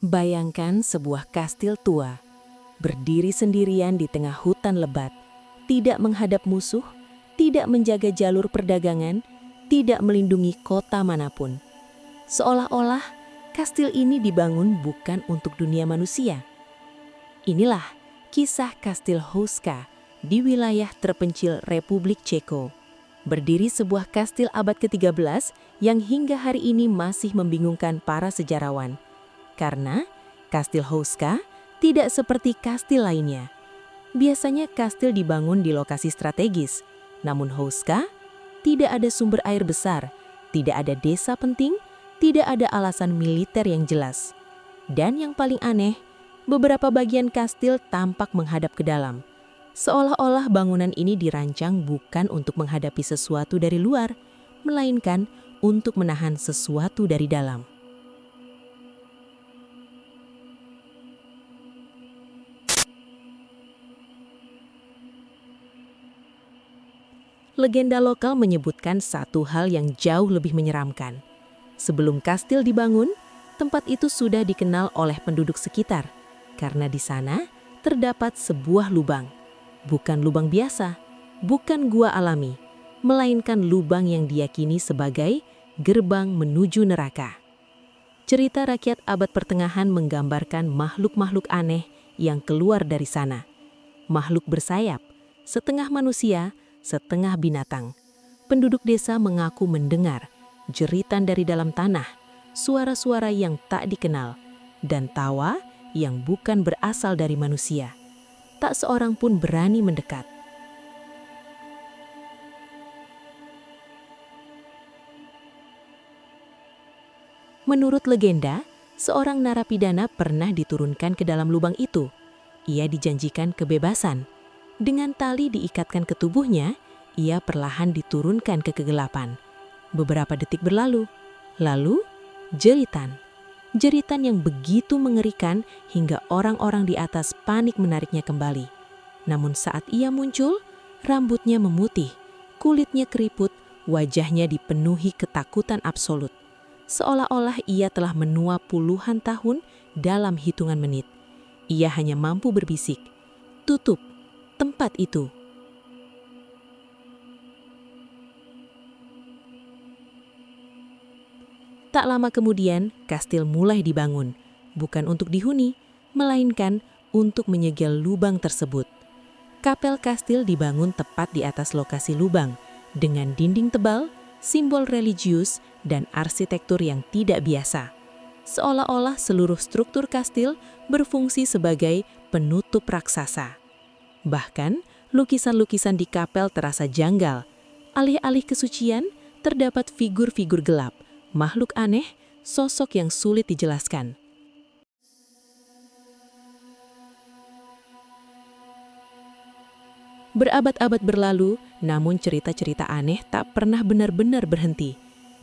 Bayangkan sebuah kastil tua, berdiri sendirian di tengah hutan lebat, tidak menghadap musuh, tidak menjaga jalur perdagangan, tidak melindungi kota manapun. Seolah-olah kastil ini dibangun bukan untuk dunia manusia. Inilah kisah Kastil Houska di wilayah terpencil Republik Ceko. Berdiri sebuah kastil abad ke-13 yang hingga hari ini masih membingungkan para sejarawan. Karena Kastil Houska tidak seperti kastil lainnya. Biasanya kastil dibangun di lokasi strategis, namun Houska tidak ada sumber air besar, tidak ada desa penting, tidak ada alasan militer yang jelas. Dan yang paling aneh, beberapa bagian kastil tampak menghadap ke dalam. Seolah-olah bangunan ini dirancang bukan untuk menghadapi sesuatu dari luar, melainkan untuk menahan sesuatu dari dalam. Legenda lokal menyebutkan satu hal yang jauh lebih menyeramkan. Sebelum kastil dibangun, tempat itu sudah dikenal oleh penduduk sekitar, karena di sana terdapat sebuah lubang. Bukan lubang biasa, bukan gua alami, melainkan lubang yang diyakini sebagai gerbang menuju neraka. Cerita rakyat abad pertengahan menggambarkan makhluk-makhluk aneh yang keluar dari sana. Makhluk bersayap, setengah manusia, setengah binatang. Penduduk desa mengaku mendengar jeritan dari dalam tanah, suara-suara yang tak dikenal, dan tawa yang bukan berasal dari manusia. Tak seorang pun berani mendekat. Menurut legenda, seorang narapidana pernah diturunkan ke dalam lubang itu. Ia dijanjikan kebebasan. Dengan tali diikatkan ke tubuhnya, ia perlahan diturunkan ke kegelapan. Beberapa detik berlalu, lalu jeritan. Jeritan yang begitu mengerikan hingga orang-orang di atas panik menariknya kembali. Namun saat ia muncul, rambutnya memutih, kulitnya keriput, wajahnya dipenuhi ketakutan absolut. Seolah-olah ia telah menua puluhan tahun dalam hitungan menit. Ia hanya mampu berbisik, "Tutup tempat itu." Tak lama kemudian, kastil mulai dibangun, bukan untuk dihuni, melainkan untuk menyegel lubang tersebut. Kapel kastil dibangun tepat di atas lokasi lubang, dengan dinding tebal, simbol religius, dan arsitektur yang tidak biasa. Seolah-olah seluruh struktur kastil berfungsi sebagai penutup raksasa. Bahkan, lukisan-lukisan di kapel terasa janggal. Alih-alih kesucian, terdapat figur-figur gelap, makhluk aneh, sosok yang sulit dijelaskan. Berabad-abad berlalu, namun cerita-cerita aneh tak pernah benar-benar berhenti.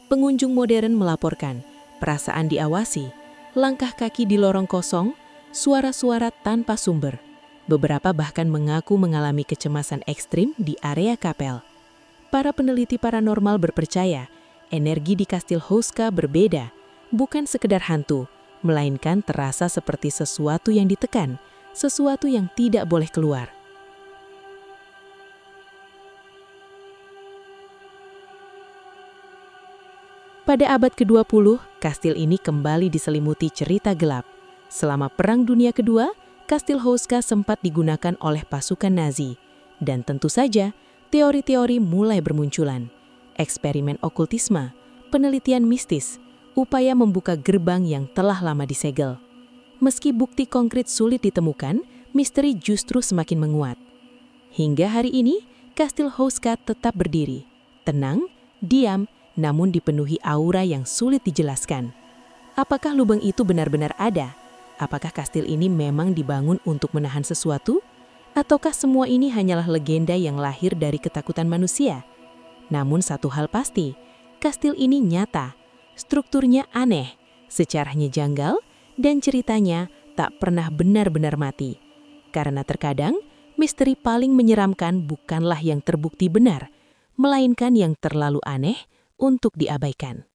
Pengunjung modern melaporkan, perasaan diawasi, langkah kaki di lorong kosong, suara-suara tanpa sumber. Beberapa bahkan mengaku mengalami kecemasan ekstrim di area kapel. Para peneliti paranormal berpercaya, energi di Kastil Houska berbeda, bukan sekedar hantu, melainkan terasa seperti sesuatu yang ditekan, sesuatu yang tidak boleh keluar. Pada abad ke-20, kastil ini kembali diselimuti cerita gelap. Selama Perang Dunia Kedua, Kastil Houska sempat digunakan oleh pasukan Nazi. Dan tentu saja, teori-teori mulai bermunculan. Eksperimen okultisme, penelitian mistis, upaya membuka gerbang yang telah lama disegel. Meski bukti konkret sulit ditemukan, misteri justru semakin menguat. Hingga hari ini, Kastil Houska tetap berdiri, tenang, diam, namun dipenuhi aura yang sulit dijelaskan. Apakah lubang itu benar-benar ada? Apakah kastil ini memang dibangun untuk menahan sesuatu? Ataukah semua ini hanyalah legenda yang lahir dari ketakutan manusia? Namun satu hal pasti, kastil ini nyata, strukturnya aneh, sejarahnya janggal, dan ceritanya tak pernah benar-benar mati. Karena terkadang, misteri paling menyeramkan bukanlah yang terbukti benar, melainkan yang terlalu aneh untuk diabaikan.